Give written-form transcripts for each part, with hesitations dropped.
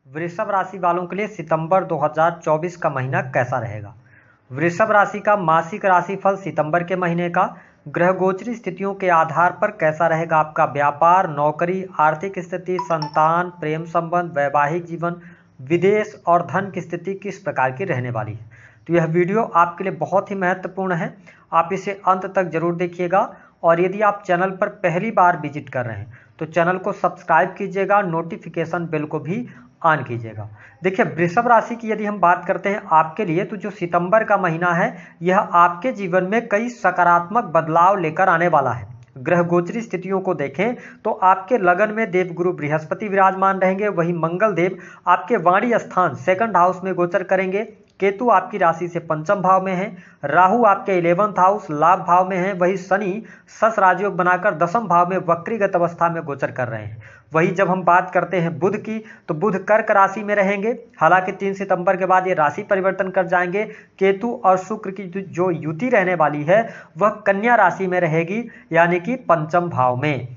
वृषभ राशि वालों के लिए सितंबर 2024 का महीना कैसा रहेगा। वृषभ राशि का मासिक राशिफल सितंबर के महीने का ग्रह गोचरी स्थितियों के आधार पर कैसा रहेगा। आपका व्यापार, नौकरी, आर्थिक स्थिति, संतान, प्रेम संबंध, वैवाहिक जीवन, विदेश और धन की स्थिति किस प्रकार की रहने वाली है। तो यह वीडियो आपके लिए बहुत ही महत्वपूर्ण है, आप इसे अंत तक जरूर देखिएगा। और यदि आप चैनल पर पहली बार विजिट कर रहे हैं तो चैनल को सब्सक्राइब कीजिएगा, नोटिफिकेशन बेल को भी ऑन कीजिएगा। देखिए, वृषभ राशि की यदि हम बात करते हैं आपके लिए, तो जो सितंबर का महीना है यह आपके जीवन में कई सकारात्मक बदलाव लेकर आने वाला है। ग्रह गोचरी स्थितियों को देखें तो आपके लगन में देवगुरु बृहस्पति विराजमान रहेंगे, वहीं मंगल देव आपके वाणी स्थान सेकंड हाउस में गोचर करेंगे। केतु आपकी राशि से पंचम भाव में है, राहु आपके 11th हाउस लाभ भाव में है, वही शनि सस राजयोग बनाकर दसम भाव में वक्रीगत अवस्था में गोचर कर रहे हैं। वही जब हम बात करते हैं बुध की, तो बुध कर्क राशि में रहेंगे, हालांकि 3 सितंबर के बाद ये राशि परिवर्तन कर जाएंगे। केतु और शुक्र की जो युति रहने वाली है वह कन्या राशि में रहेगी, यानी कि पंचम भाव में।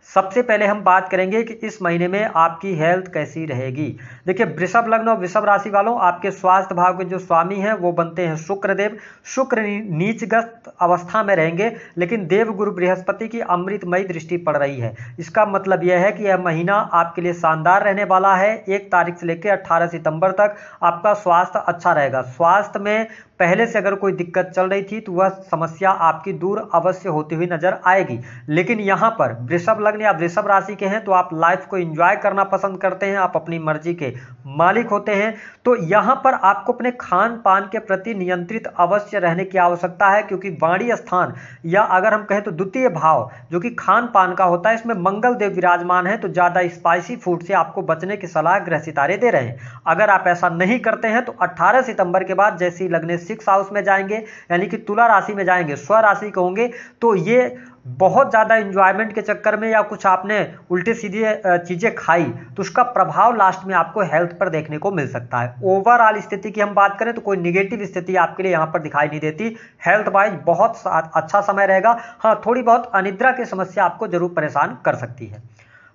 सबसे पहले हम बात करेंगे कि इस महीने में आपकी हेल्थ कैसी रहेगी। देखिए, वृषभ लग्न और वृषभ राशि वालों, आपके स्वास्थ्य भाव के जो स्वामी हैं वो बनते हैं शुक्रदेव। शुक्र नीचग्रस्त अवस्था में रहेंगे, लेकिन देव गुरु बृहस्पति की अमृतमयी दृष्टि पड़ रही है। इसका मतलब यह है कि यह महीना आपके लिए शानदार रहने वाला है। 1 तारीख से लेकर 18 सितंबर तक आपका स्वास्थ्य अच्छा रहेगा। स्वास्थ्य में पहले से अगर कोई दिक्कत चल रही थी तो वह समस्या आपकी दूर अवश्य होती हुई नजर आएगी। लेकिन यहाँ पर वृषभ लग्न या वृषभ राशि के हैं तो आप लाइफ को एंजॉय करना पसंद करते हैं, आप अपनी मर्जी के मालिक होते हैं, तो यहाँ पर आपको अपने खान पान के प्रति नियंत्रित अवश्य रहने की आवश्यकता है, क्योंकि वाणी स्थान या अगर हम कहें तो द्वितीय भाव जो कि खान पान का होता है, इसमें मंगल देव विराजमान है, तो ज्यादा स्पाइसी फूड से आपको बचने की सलाह ग्रह सितारे दे रहे हैं। अगर आप ऐसा नहीं करते हैं तो 18 सितंबर के बाद जैसे ही लगने 6 हाउस में जाएंगे, यानी कि तुला राशि में जाएंगे, स्व राशि के होंगे, तो ये बहुत ज्यादा एंजॉयमेंट के चक्कर में या कुछ आपने उल्टे सीधे चीजें खाई तो उसका प्रभाव लास्ट में आपको हेल्थ पर देखने को मिल सकता है। ओवरऑल स्थिति की हम बात करें तो कोई निगेटिव स्थिति आपके लिए यहां पर दिखाई नहीं देती। हेल्थ वाइज बहुत अच्छा समय रहेगा। हाँ, थोड़ी बहुत अनिद्रा की समस्या आपको जरूर परेशान कर सकती है।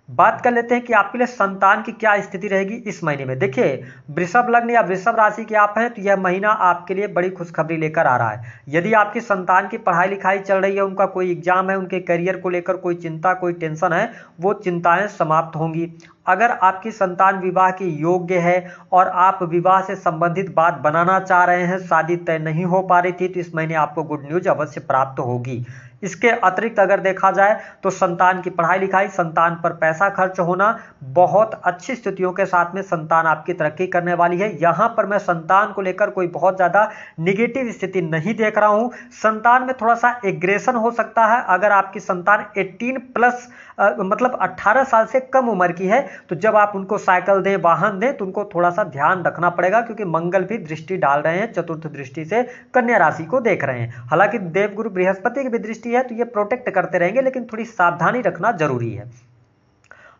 बात कर लेते हैं कि आपके लिए संतान की क्या स्थिति रहेगी इस महीने में। देखिए, वृषभ लग्न या वृषभ राशि के आप हैं तो यह महीना आपके लिए बड़ी खुशखबरी लेकर आ रहा है। यदि आपकी संतान की पढ़ाई लिखाई चल रही है, उनका कोई एग्जाम है, उनके करियर को लेकर कोई चिंता कोई टेंशन है, वो चिंताएं समाप्त होंगी। अगर आपकी संतान विवाह के योग्य है और आप विवाह से संबंधित बात बनाना चाह रहे हैं, शादी तय नहीं हो पा रही थी, तो इस महीने आपको गुड न्यूज अवश्य प्राप्त होगी। इसके अतिरिक्त अगर देखा जाए तो संतान की पढ़ाई लिखाई, संतान पर पैसा खर्च होना, बहुत अच्छी स्थितियों के साथ में संतान आपकी तरक्की करने वाली है। यहां पर मैं संतान को लेकर कोई बहुत ज्यादा निगेटिव स्थिति नहीं देख रहा हूं। संतान में थोड़ा सा एग्रेशन हो सकता है। अगर आपकी संतान 18 प्लस मतलब 18 साल से कम उम्र की है, तो जब आप उनको साइकिल दें, वाहन दें, तो उनको थोड़ा सा ध्यान रखना पड़ेगा, क्योंकि मंगल भी दृष्टि डाल रहे हैं, चतुर्थ दृष्टि से कन्या राशि को देख रहे हैं। हालांकि देवगुरु बृहस्पति की भी दृष्टि है तो ये प्रोटेक्ट करते रहेंगे, लेकिन थोड़ी सावधानी रखना जरूरी है।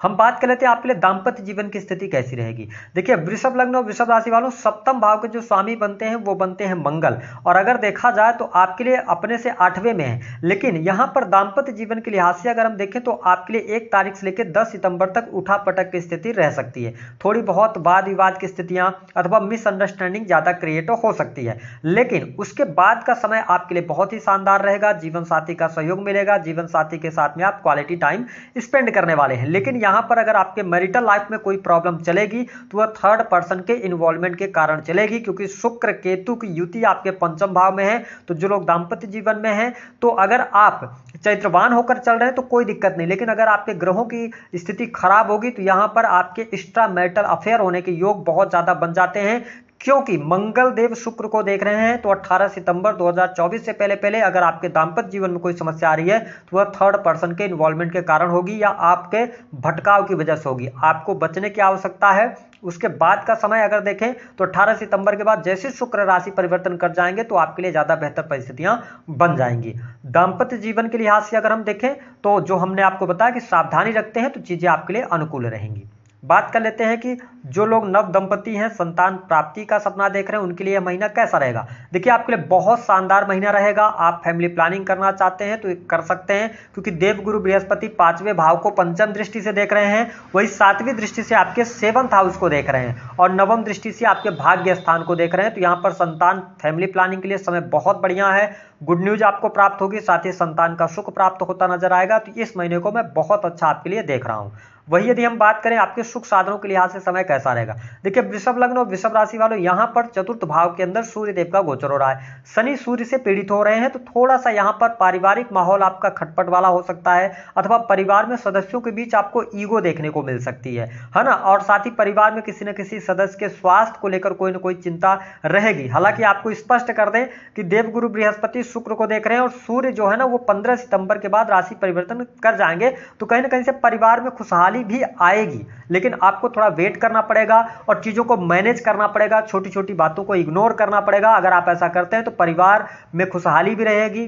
हम बात कर लेते हैं आपके लिए दाम्पत्य जीवन की स्थिति कैसी रहेगी। देखिए, वृषभ लग्न और वृषभ राशि वालों, सप्तम भाव के जो स्वामी बनते हैं वो बनते हैं मंगल, और अगर देखा जाए तो आपके लिए अपने से 8वें में है। लेकिन यहां पर दाम्पत्य जीवन के लिहाज से अगर हम देखें तो आपके लिए 1 तारीख से लेकर 10 सितंबर तक उठा पटक की स्थिति रह सकती है। थोड़ी बहुत वाद विवाद की स्थितियां अथवा मिसअंडरस्टैंडिंग ज्यादा क्रिएट हो सकती है, लेकिन उसके बाद का समय आपके लिए बहुत ही शानदार रहेगा। जीवन साथी का सहयोग मिलेगा, जीवन साथी के साथ में आप क्वालिटी टाइम स्पेंड करने वाले हैं। लेकिन यहां पर अगर आपके मैरिटल लाइफ में कोई प्रॉब्लम चलेगी तो वह थर्ड पर्सन के इन्वॉल्वमेंट के कारण चलेगी, क्योंकि शुक्र केतु की युति आपके पंचम भाव में है। तो जो लोग दाम्पत्य जीवन में हैं, तो अगर आप चैत्रवान होकर चल रहे हैं तो कोई दिक्कत नहीं, लेकिन अगर आपके ग्रहों की स्थिति खराब होगी तो यहां पर आपके एक्स्ट्रा मैरिटल अफेयर होने के योग बहुत ज्यादा बन जाते हैं, क्योंकि मंगल देव शुक्र को देख रहे हैं। तो 18 सितंबर 2024 से पहले पहले अगर आपके दाम्पत्य जीवन में कोई समस्या आ रही है तो वह थर्ड पर्सन के इन्वॉल्वमेंट के कारण होगी या आपके भटकाव की वजह से होगी। आपको बचने की आवश्यकता है। उसके बाद का समय अगर देखें तो 18 सितंबर के बाद जैसे शुक्र राशि परिवर्तन कर जाएंगे तो आपके लिए ज्यादा बेहतर परिस्थितियां बन जाएंगी। दाम्पत्य जीवन के लिहाज से अगर हम देखें तो जो हमने आपको बताया कि सावधानी रखते हैं तो चीजें आपके लिए अनुकूल रहेंगी। बात कर लेते हैं कि जो लोग नव दंपति हैं, संतान प्राप्ति का सपना देख रहे हैं, उनके लिए यह महीना कैसा रहेगा। देखिए आपके लिए बहुत शानदार महीना रहेगा। आप फैमिली प्लानिंग करना चाहते हैं तो कर सकते हैं, क्योंकि देवगुरु बृहस्पति 5वें भाव को पंचम दृष्टि से देख रहे हैं, वही 7वीं दृष्टि से आपके 7th हाउस को देख रहे हैं और नवम दृष्टि से आपके भाग्य स्थान को देख रहे हैं। तो यहाँ पर संतान फैमिली प्लानिंग के लिए समय बहुत बढ़िया है। गुड न्यूज आपको प्राप्त होगी, साथ ही संतान का सुख प्राप्त होता नजर आएगा। तो इस महीने को मैं बहुत अच्छा आपके लिए देख रहा हूं। वही यदि हम बात करें आपके सुख साधनों के लिहाज से समय कैसा रहेगा। देखिए वृषभ लग्न और वृषभ राशि वालों, यहां पर चतुर्थ भाव के अंदर सूर्य देव का गोचर हो रहा है। शनि सूर्य से पीड़ित हो रहे हैं, तो थोड़ा सा यहां पर पारिवारिक माहौल आपका खटपट वाला हो सकता है, अथवा परिवार में सदस्यों के बीच आपको ईगो देखने को मिल सकती है ना। और साथ ही परिवार में किसी न किसी सदस्य के स्वास्थ्य को लेकर कोई न कोई चिंता रहेगी। हालांकि आपको स्पष्ट कर दें कि देवगुरु बृहस्पति शुक्र को देख रहे हैं और सूर्य जो है ना वो 15 सितंबर के बाद राशि परिवर्तन कर जाएंगे, तो कहीं ना कहीं से परिवार में खुशहाली भी आएगी। लेकिन आपको थोड़ा वेट करना पड़ेगा और चीजों को मैनेज करना पड़ेगा, छोटी छोटी बातों को इग्नोर करना पड़ेगा। अगर आप ऐसा करते हैं तो परिवार में खुशहाली भी रहेगी।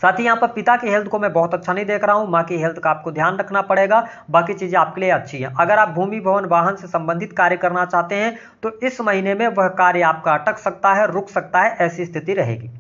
साथ ही यहाँ पर पिता की हेल्थ को मैं बहुत अच्छा नहीं देख रहा हूँ, माँ की हेल्थ का आपको ध्यान रखना पड़ेगा। बाकी चीजें आपके लिए अच्छी हैं। अगर आप भूमि भवन वाहन से संबंधित कार्य करना चाहते हैं तो इस महीने में वह कार्य आपका अटक सकता है, रुक सकता है, ऐसी स्थिति रहेगी।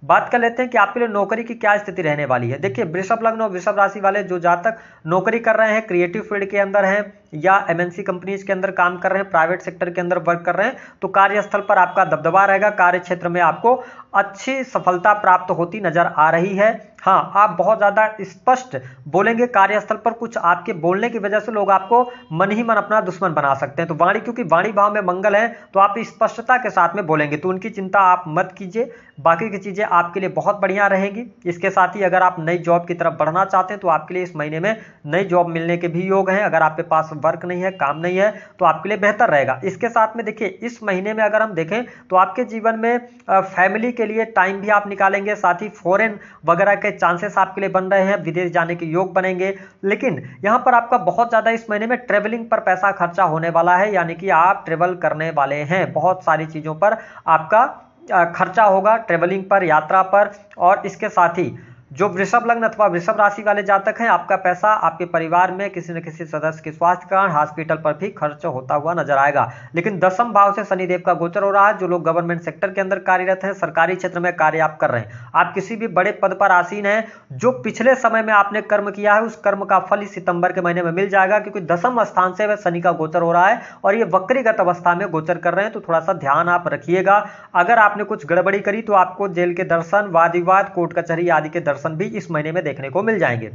बात कर लेते हैं कि आपके लिए नौकरी की क्या स्थिति रहने वाली है। देखिए वृषभ लग्न और वृषभ राशि वाले जो जातक नौकरी कर रहे हैं, क्रिएटिव फील्ड के अंदर हैं या एमएनसी कंपनीज के अंदर काम कर रहे हैं, प्राइवेट सेक्टर के अंदर वर्क कर रहे हैं, तो कार्यस्थल पर आपका दबदबा रहेगा। कार्य क्षेत्र में आपको अच्छी सफलता प्राप्त होती नजर आ रही है। हाँ, आप बहुत ज्यादा स्पष्ट बोलेंगे कार्यस्थल पर, कुछ आपके बोलने की वजह से लोग आपको मन ही मन अपना दुश्मन बना सकते हैं। तो वाणी, क्योंकि वाणी भाव में मंगल है, तो आप स्पष्टता के साथ में बोलेंगे, तो उनकी चिंता आप मत कीजिए। बाकी की चीजें आपके लिए बहुत बढ़िया रहेंगी। इसके साथ ही अगर आप नई जॉब की तरफ बढ़ना चाहते हैं तो आपके लिए इस महीने में नई जॉब मिलने के भी योग हैं। अगर आपके पास वर्क नहीं है, काम नहीं है, तो आपके लिए बेहतर रहेगा। इसके साथ में देखिए इस महीने में अगर हम देखें तो आपके जीवन में फैमिली के लिए टाइम भी आप निकालेंगे। साथ ही फॉरेन वगैरह के चांसेस आपके लिए बन रहे हैं, विदेश जाने के योग बनेंगे। लेकिन यहां पर आपका बहुत ज्यादा इस महीने में ट्रेवलिंग पर पैसा खर्चा होने वाला है, यानी कि आप ट्रेवल करने वाले हैं। बहुत सारी चीजों पर आपका खर्चा होगा, ट्रेवलिंग पर, यात्रा पर। और इसके साथ ही जो वृषभ लग्न अथवा वृषभ राशि वाले जातक हैं, आपका पैसा आपके परिवार में किसी न किसी सदस्य के स्वास्थ्य कारण हॉस्पिटल पर भी खर्च होता हुआ नजर आएगा। लेकिन 10th भाव से शनिदेव का गोचर हो रहा है। जो लोग गवर्नमेंट सेक्टर के अंदर कार्यरत हैं, सरकारी क्षेत्र में कार्य आप कर रहे हैं, आप किसी भी बड़े पद पर आसीन हैं, जो पिछले समय में आपने कर्म किया है उस कर्म का फल इस सितंबर के महीने में मिल जाएगा, क्योंकि 10th स्थान से वह शनि का गोचर हो रहा है और ये वक्रीगत अवस्था में गोचर कर रहे हैं। तो थोड़ा सा ध्यान आप रखिएगा। अगर आपने कुछ गड़बड़ी करी तो आपको जेल के दर्शन, वाद विवाद, कोर्ट कचहरी आदि के दर्शन भी इस महीने में देखने को मिल जाएंगे।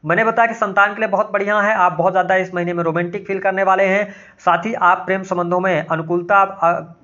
मैंने बताया कि संतान के लिए बहुत बढ़िया है। आप बहुत ज्यादा इस महीने में रोमांटिक फील करने वाले हैं। साथ ही आप प्रेम संबंधों में अनुकूलता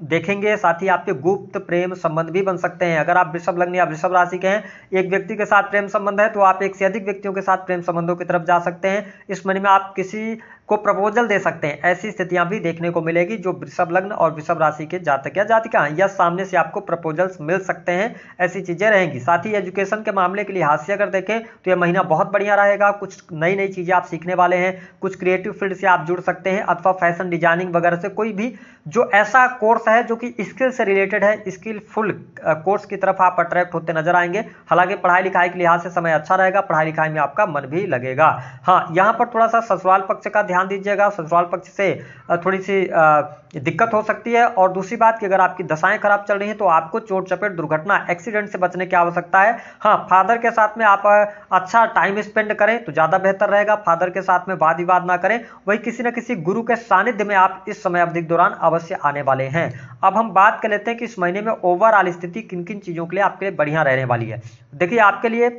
देखेंगे। साथ ही आपके गुप्त प्रेम संबंध भी बन सकते हैं। अगर आप वृषभ लग्न या वृषभ राशि के हैं, एक व्यक्ति के साथ प्रेम संबंध है, तो आप एक से अधिक व्यक्तियों के साथ प्रेम संबंधों की तरफ जा सकते हैं। इस महीने में आप किसी को प्रपोजल दे सकते हैं। ऐसी स्थितियां भी देखने को मिलेगी। जो वृषभ लग्न और वृषभ राशि के जातक या जातिका हैं, या सामने से आपको प्रपोजल्स मिल सकते हैं, ऐसी चीजें रहेंगी। साथ ही एजुकेशन के मामले के लिहाज से अगर देखें तो यह महीना बहुत बढ़िया रहेगा। कुछ नई नई चीजें आप सीखने वाले हैं, कुछ क्रिएटिव फील्ड से आप जुड़ सकते हैं, अथवा फैशन डिजाइनिंग वगैरह से कोई भी जो ऐसा कोर्स है जो कि स्किल से रिलेटेड है, स्किलफुल कोर्स की तरफ आप अट्रैक्ट होते नजर आएंगे। हालांकि पढ़ाई लिखाई के लिहाज से समय अच्छा रहेगा, पढ़ाई लिखाई में आपका मन भी लगेगा। हाँ, यहाँ पर थोड़ा सा ससुराल पक्ष का ध्यान दीजिएगा। ससुराल पक्ष से थोड़ी सी दिक्कत हो सकती है। और दूसरी बात कि अगर आपकी दशाएं खराब चल रही हैं तो आपको चोट चपेट, दुर्घटना, एक्सीडेंट से बचने की आवश्यकता है। हाँ, फादर के साथ में आप अच्छा टाइम स्पेंड करें तो ज्यादा बेहतर रहेगा। फादर के साथ में वाद विवाद ना करें। वही किसी न किसी गुरु के सानिध्य में आप इस समय अवधि के दौरान अवश्य आने वाले हैं। अब हम बात कर लेते हैं कि इस महीने में ओवरऑल स्थिति किन किन चीजों के लिए आपके लिए बढ़िया रहने वाली है। देखिए आपके लिए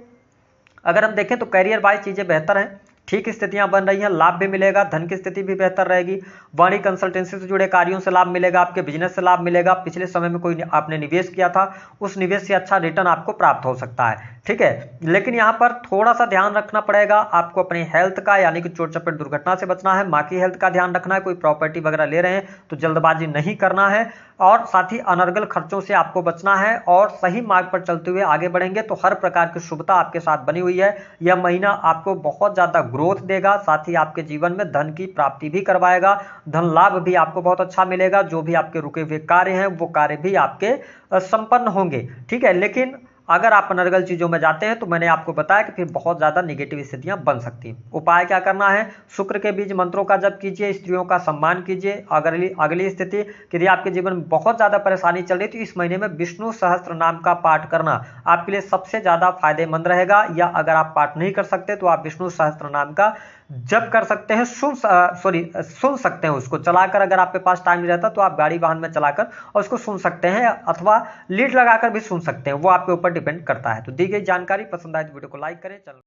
अगर हम देखें तो करियर वाइज चीजें बेहतर हैं, ठीक स्थितियां बन रही हैं, लाभ भी मिलेगा, धन की स्थिति भी बेहतर रहेगी। वाणी कंसल्टेंसी से जुड़े कार्यों से लाभ मिलेगा, आपके बिजनेस से लाभ मिलेगा। पिछले समय में कोई आपने निवेश किया था, उस निवेश से अच्छा रिटर्न आपको प्राप्त हो सकता है, ठीक है। लेकिन यहाँ पर थोड़ा सा ध्यान रखना पड़ेगा आपको अपनी हेल्थ का, यानी कि चोट चपेट दुर्घटना से बचना है। माँ की हेल्थ का ध्यान रखना है। कोई प्रॉपर्टी वगैरह ले रहे हैं तो जल्दबाजी नहीं करना है। और साथ ही अनर्गल खर्चों से आपको बचना है और सही मार्ग पर चलते हुए आगे बढ़ेंगे तो हर प्रकार की शुभता आपके साथ बनी हुई है। यह महीना आपको बहुत ज्यादा ग्रोथ देगा। साथ ही आपके जीवन में धन की प्राप्ति भी करवाएगा। धन लाभ भी आपको बहुत अच्छा मिलेगा। जो भी आपके रुके हुए कार्य हैं वो कार्य भी आपके संपन्न होंगे, ठीक है। लेकिन अगर आप अनर्गल चीज़ों में जाते हैं तो मैंने आपको बताया कि फिर बहुत ज़्यादा निगेटिव स्थितियां बन सकती हैं। उपाय क्या करना है? शुक्र के बीज मंत्रों का जप कीजिए, स्त्रियों का सम्मान कीजिए। अगली स्थिति, यदि आपके जीवन में बहुत ज़्यादा परेशानी चल रही है तो इस महीने में विष्णु सहस्त्र नाम का पाठ करना आपके लिए सबसे ज़्यादा फायदेमंद रहेगा। या अगर आप पाठ नहीं कर सकते तो आप विष्णु सहस्त्र नाम का जप कर सकते हैं, सुन सकते हैं उसको चलाकर। अगर आपके पास टाइम नहीं रहता तो आप गाड़ी वाहन में चलाकर और उसको सुन सकते हैं, अथवा लीड लगाकर भी सुन सकते हैं, वो आपके ऊपर डिपेंड करता है। तो दी गई जानकारी पसंद आए तो वीडियो को लाइक करें। चलो।